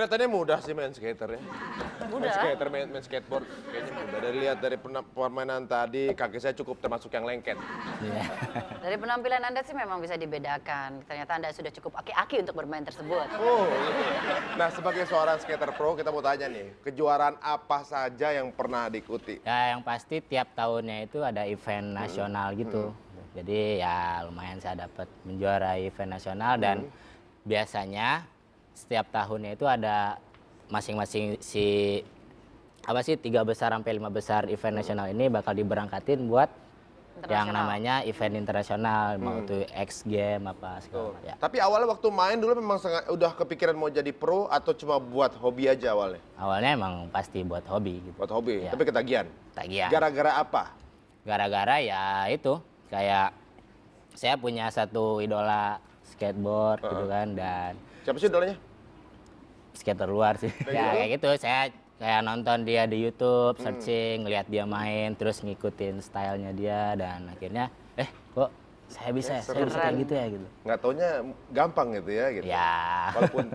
Kelihatannya mudah sih main skater ya. Mudah? Main skateboard kayaknya mudah. Dari lihat dari permainan tadi, kaki saya cukup termasuk yang lengket. Iya. Dari penampilan Anda sih memang bisa dibedakan. Ternyata Anda sudah cukup aki-aki untuk bermain tersebut. Oh, gitu ya. Nah, sebagai seorang skater pro, kita mau tanya nih, kejuaraan apa saja yang pernah diikuti? Ya yang pasti tiap tahunnya itu ada event nasional gitu. Jadi ya lumayan saya dapat menjuarai event nasional dan biasanya setiap tahunnya itu ada masing-masing tiga besar sampai 5 besar event nasional ini bakal diberangkatin buat yang namanya event internasional, mau itu X Game apa segala ya. Tapi awalnya waktu main dulu memang udah kepikiran mau jadi pro atau cuma buat hobi aja awalnya? Awalnya emang pasti buat hobi gitu. Buat hobi, Ya. tapi ketagihan? Tagihan. Gara-gara apa? Gara-gara ya itu kayak saya punya satu idola skateboard gitu kan, dan Siapa sih idolanya? skater luar sih. Ya kayak gitu, saya kayak nonton dia di YouTube, searching, ngeliat dia main, terus ngikutin stylenya dia, dan akhirnya kok saya bisa kayak gitu ya gitu. Nggak taunya gampang gitu ya gitu. Ya. Walaupun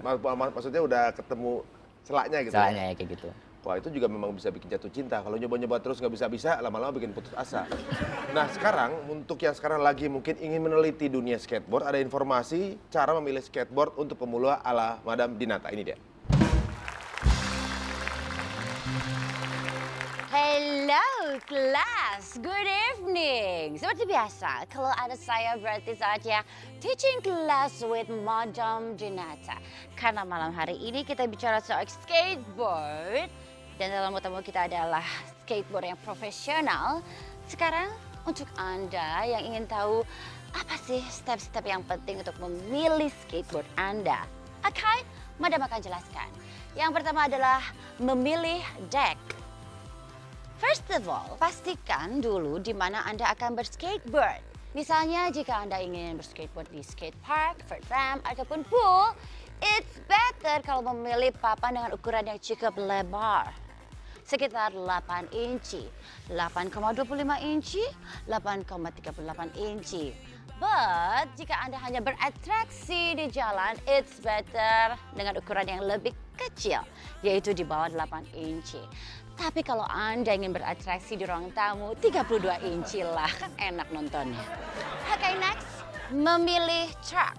maksudnya udah ketemu celaknya gitu. Salahnya ya kayak gitu. Wah, itu juga memang bisa bikin jatuh cinta. Kalau nyoba-nyoba terus nggak bisa-bisa, lama-lama bikin putus asa. Nah, sekarang untuk yang sekarang lagi mungkin ingin meneliti dunia skateboard, ada informasi cara memilih skateboard untuk pemula ala Madam Dinata. Ini dia. Hello kelas, good evening. Seperti biasa, kalau ada saya berarti saja teaching class with Madam Dinata. Karena malam hari ini kita bicara soal skateboard. Dan dalam tamu kita adalah skateboard yang profesional. Sekarang untuk Anda yang ingin tahu apa sih step-step yang penting untuk memilih skateboard Anda. Oke, Madam akan jelaskan. Yang pertama adalah memilih deck. First of all, pastikan dulu di mana Anda akan berskateboard. Misalnya jika Anda ingin berskateboard di skate park, vert ramp, ataupun pool, it's better kalau memilih papan dengan ukuran yang cukup lebar. Sekitar 8 inci, 8,25 inci, 8,38 inci. But jika Anda hanya beratraksi di jalan, it's better dengan ukuran yang lebih kecil, yaitu di bawah 8 inci. Tapi kalau Anda ingin beratraksi di ruang tamu, 32 inci lah, kan enak nontonnya. Oke, next, memilih truck.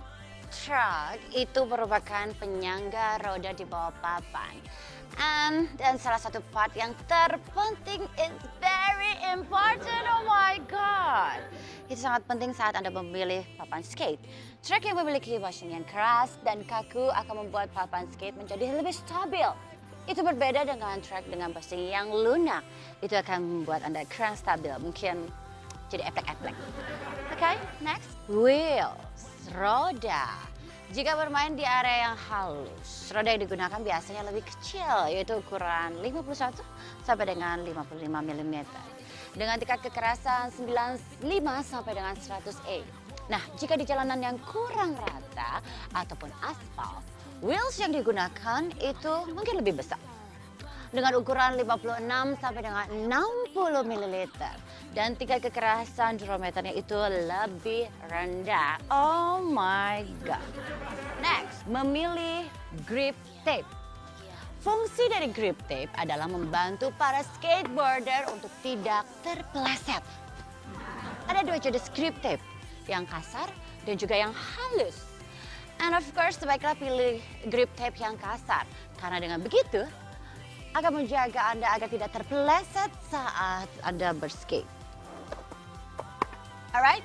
Truck itu merupakan penyangga roda di bawah papan. Dan salah satu part yang terpenting, it's very important, oh my God. Itu sangat penting saat Anda memilih papan skate. Truck yang memiliki bushing yang keras dan kaku akan membuat papan skate menjadi lebih stabil. Itu berbeda dengan track dengan bushing yang lunak. Itu akan membuat Anda kurang stabil, mungkin jadi eplek-eplek. Oke, next. Wheels, roda. Jika bermain di area yang halus, roda yang digunakan biasanya lebih kecil, yaitu ukuran 51 sampai dengan 55 mm. Dengan tingkat kekerasan 95 sampai dengan 100 A. Nah, jika di jalanan yang kurang rata ataupun aspal, wheels yang digunakan itu mungkin lebih besar. Dengan ukuran 56 sampai dengan 60 ml. Dan tingkat kekerasan durometernya itu lebih rendah. Oh my God. Next, memilih grip tape. Fungsi dari grip tape adalah membantu para skateboarder untuk tidak terpeleset. Ada dua jenis grip tape, yang kasar dan juga yang halus. And of course, sebaiknya pilih grip tape yang kasar. Karena dengan begitu, akan menjaga Anda agar tidak terpeleset saat Anda berskate. Alright,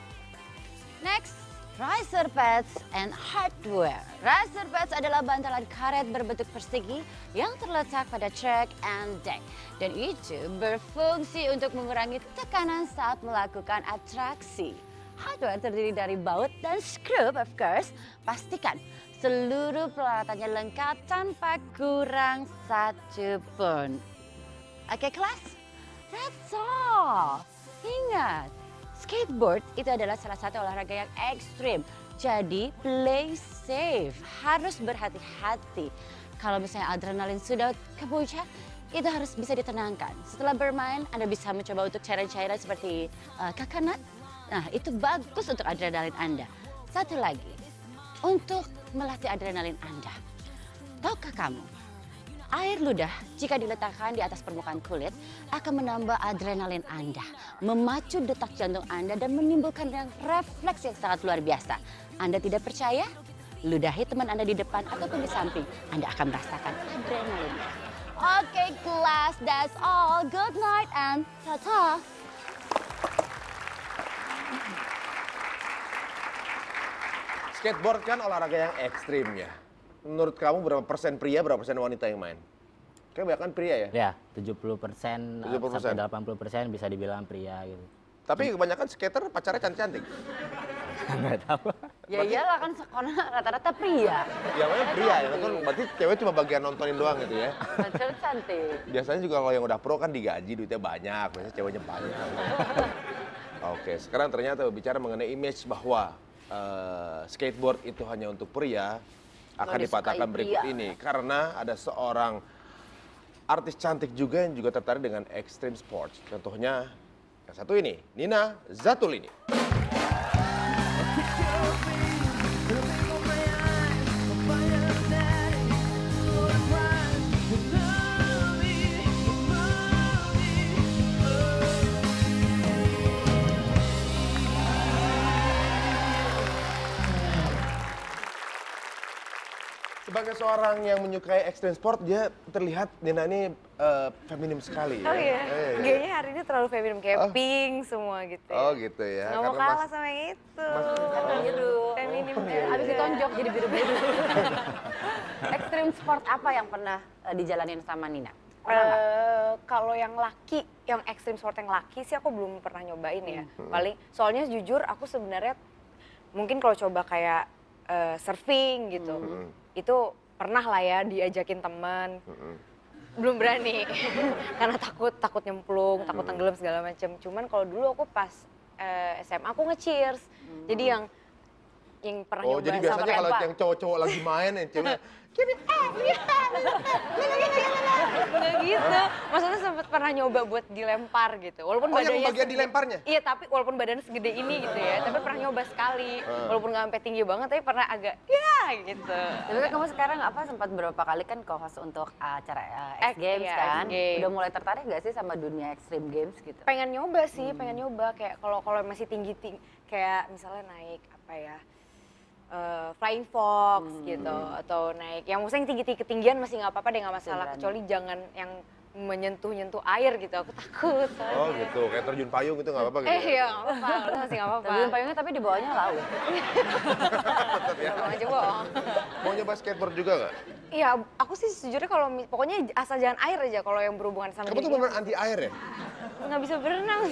next, riser pads and hardware. Riser pads adalah bantalan karet berbentuk persegi yang terletak pada track and deck. Dan itu berfungsi untuk mengurangi tekanan saat melakukan atraksi. Hardware terdiri dari baut dan skrup, of course. Pastikan seluruh peralatannya lengkap tanpa kurang satu pun. Oke, kelas? That's all. Ingat, skateboard itu adalah salah satu olahraga yang ekstrim. Jadi, play safe. Harus berhati-hati. Kalau misalnya adrenalin sudah kepuncak, itu harus bisa ditenangkan. Setelah bermain, Anda bisa mencoba untuk cairan-cairan seperti coconut. Nah, itu bagus untuk adrenalin Anda. Satu lagi, untuk melatih adrenalin Anda. Tahukah kamu, Air ludah jika diletakkan di atas permukaan kulit akan menambah adrenalin Anda, memacu detak jantung Anda dan menimbulkan refleks yang sangat luar biasa. Anda tidak percaya? Ludahi teman Anda di depan ataupun di samping, Anda akan merasakan adrenalinnya. Oke kelas, that's all. Good night and ta-ta. Skateboard kan olahraga yang ekstrim ya. Menurut kamu berapa persen pria, berapa persen wanita yang main? Kayaknya banyak pria ya? Ya, 70%, 70%. sampai 80% bisa dibilang pria gitu. Tapi kebanyakan skater pacarnya cantik-cantik. Nggak tahu. Ya iyalah kan karena rata-rata pria. Ya namanya pria ya, kan berarti cewek cuma bagian nontonin doang gitu ya. Pacar cantik. Biasanya juga kalau yang udah pro kan digaji, duitnya banyak, biasanya ceweknya banyak. Oke, sekarang ternyata berbicara mengenai image bahwa skateboard itu hanya untuk pria, akan dipatahkan berikut ini. Karena ada seorang artis cantik juga yang juga tertarik dengan extreme sports. Contohnya yang satu ini, Nina Zatulini. Sebagai seorang yang menyukai extreme sport, dia terlihat Nina ini feminim sekali ya. Oh iya, kayaknya hari ini terlalu feminim, kayak pink semua gitu ya. Oh gitu ya. Nggak mau kalah sama yang itu. Biru. Feminim Habis ya. ditonjok jadi biru-biru. Extreme sport apa yang pernah dijalanin sama Nina? Kalau yang laki, yang ekstrim sport yang laki sih aku belum pernah nyobain ya. Paling, soalnya jujur aku sebenarnya mungkin kalau coba kayak surfing gitu, itu pernah lah ya diajakin teman. Belum berani, karena takut nyemplung, takut tenggelam segala macam. Cuman kalau dulu aku pas SMA aku nge-cheers, jadi yang pernah nyoba jadi sama biasanya kalau lempar. yang cowok-cowok lagi main, yang cewek Nggak gitu, maksudnya sempet pernah nyoba buat dilempar gitu. Walaupun badannya yang bagian dilemparnya? Iya, tapi walaupun badannya segede ini gitu ya, tapi pernah nyoba sekali. Walaupun nggak sampai tinggi banget, tapi pernah agak ya gitu. Tapi kan kamu sekarang sempat berapa kali kan co-host untuk acara X Games iya, kan? X Games. Udah mulai tertarik gak sih sama dunia Extreme Games gitu? Pengen nyoba sih, pengen nyoba kayak kalau masih tinggi kayak misalnya naik apa ya? Flying Fox gitu, atau naik yang maksudnya yang tinggi ketinggian masih nggak apa-apa deh, nggak masalah, kecuali jangan yang menyentuh air gitu, aku takut soalnya. Oh gitu, kayak terjun payung gitu nggak apa-apa gitu? Iya nggak apa-apa, itu masih nggak apa-apa. Terjun payungnya tapi di bawahnya laut. Tetap ya. Sama aja bohong. Mau nyoba skateboard juga nggak? Iya, aku sih sejujurnya kalau pokoknya asal jangan air aja kalau yang berhubungan sama Kamu tuh bener anti air ya? nggak bisa berenang.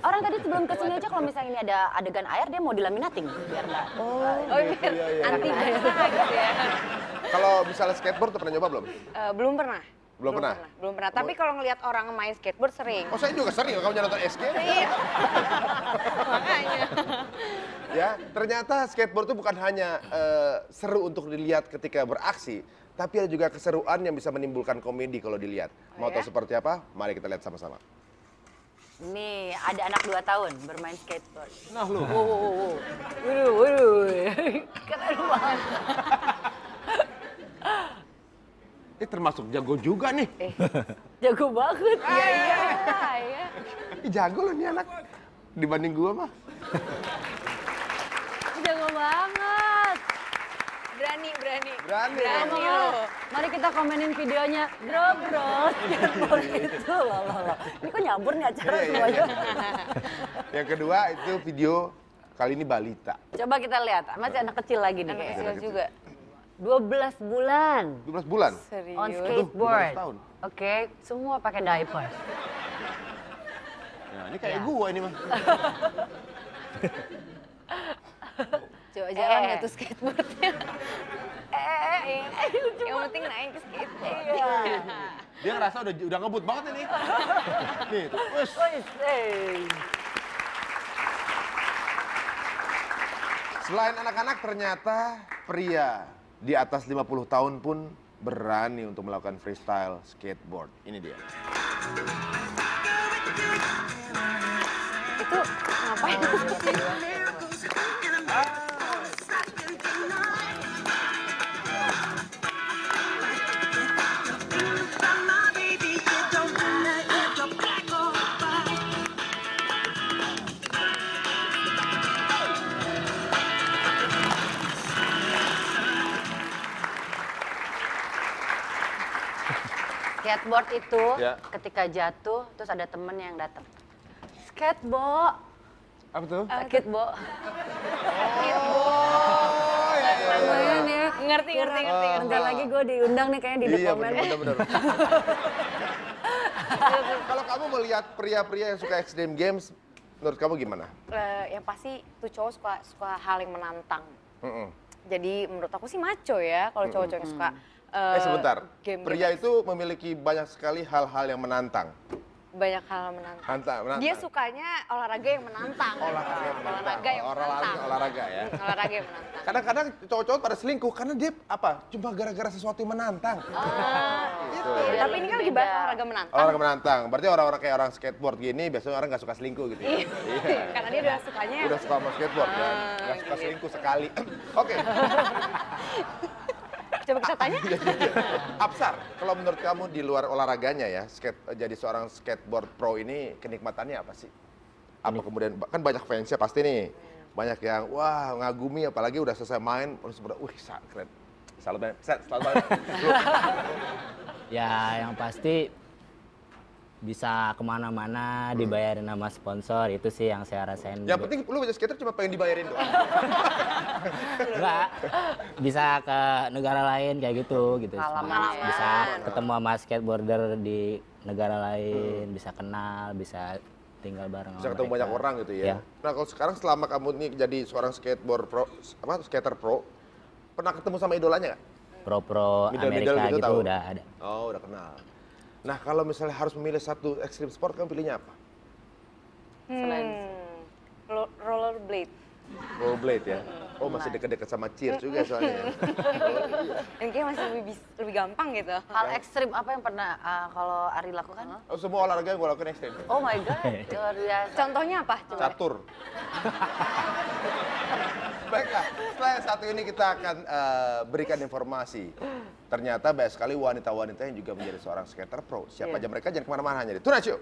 Orang tadi sebelum kesini aja kalau misalnya ini ada adegan air dia mau dilaminating biar nggak. Oh gitu, biar iya. anti basah gitu ya. Kalau misalnya skateboard tuh pernah nyoba belum? Belum pernah. Belum pernah? Belum pernah. Tapi kalau ngelihat orang main skateboard sering. Oh saya juga sering, kamu nonton SG? Iya. Makanya. Ya, ternyata skateboard itu bukan hanya seru untuk dilihat ketika beraksi, tapi ada juga keseruan yang bisa menimbulkan komedi kalau dilihat. Mau tahu seperti apa? Mari kita lihat sama-sama. Nih ada anak 2 tahun bermain skateboard. Nah lu. Waduh. Keren banget. Ini termasuk jago juga nih. Jago banget. Iya. Ih, jago loh nih anak. Dibanding gua mah. Jago banget. Berani Loh. Mari kita komenin videonya. Bro, skateboard itu loh. Ini kok nyambur nih acara semuanya. Yang kedua itu video kali ini balita. Coba kita lihat, masih anak kecil lagi nih. Anak kayaknya. kecil juga. 12 bulan 12 bulan. Serius. on Aduh, skateboard. 12 tahun. Oke, semua pakai diaper. Nah, ini kayak gua ini mah. Coba jalan nggak tuh skateboardnya. Yang penting naik ke skateboard. Dia ngerasa udah ngebut banget ini. Nih, tuh. Wes. Selain anak-anak, ternyata pria di atas 50 tahun pun berani untuk melakukan freestyle skateboard. Ini dia. Itu ngapain? skateboard itu Ya. ketika jatuh terus ada temen yang datang. Skateboard. Apa tuh? Sakit, Bo. Lumayan ya. Ngerti. Bentar lagi gue diundang nih kayaknya di The Iya, Comment. bener-bener. Kalau kamu melihat pria-pria yang suka Extreme Games, menurut kamu gimana? Yang pasti tuh cowok suka hal yang menantang. Mm-mm. Jadi menurut aku sih maco ya kalau cowok-cowok yang suka Sebentar, game-game pria itu memiliki banyak sekali hal-hal yang menantang. banyak hal menantang. Menantang. Dia sukanya olahraga yang menantang. Olahraga yang menantang. Olahraga yang menantang. Olahraga ya. Olahraga yang menantang. Kadang-kadang cowok-cowok pada selingkuh karena dia apa? Cuma gara-gara sesuatu yang menantang. Gitu. Tapi ini kan lagi bahas olahraga menantang. Olahraga menantang. Berarti orang-orang kayak orang skateboard gini biasanya orang nggak suka selingkuh gitu ya. Iya. Karena dia udah sukanya. Udah suka sama skateboard ya. Nggak suka selingkuh sekali. Oke. Coba kita tanya. Apsar, kalau menurut kamu di luar olahraganya ya, jadi seorang skateboard pro ini kenikmatannya apa sih? Apa kemudian, kan banyak fansnya pasti nih. Banyak yang, wah ngagumi apalagi udah selesai main, terus udah, wih keren. Salut banget, salut banget. Ya yang pasti bisa kemana-mana dibayarin sama sponsor, itu sih yang saya rasain. Yang penting lu punya skater cuma pengen dibayarin doang. Enggak, bisa ke negara lain kayak gitu. Pengalaman ya. Bisa ketemu sama skateboarder di negara lain, bisa kenal, bisa tinggal bareng Bisa sama ketemu mereka. banyak orang gitu ya. Ya. Nah kalau sekarang selama kamu nih jadi seorang skateboard pro, skater pro, pernah ketemu sama idolanya nggak? Pro-pro Middle-middle Amerika gitu gitu tahu? udah ada. Oh udah kenal. Nah kalau misalnya harus memilih satu extreme sport, kamu pilihnya apa? Rollerblade. Rollerblade ya? Oh masih deket-deket sama cheers juga soalnya. Dan kayaknya masih lebih gampang gitu. Hal ekstrim apa yang pernah kalau Ari lakukan? Oh, semua olahraga yang gue lakukan ekstrim. Oh my god, luar biasa. Contohnya apa? Coba. Catur. Baiklah, setelah yang satu ini kita akan berikan informasi. Ternyata banyak sekali wanita-wanita yang juga menjadi seorang skater pro. Siapa aja mereka, jangan kemana-mana hanya di Tonight Show.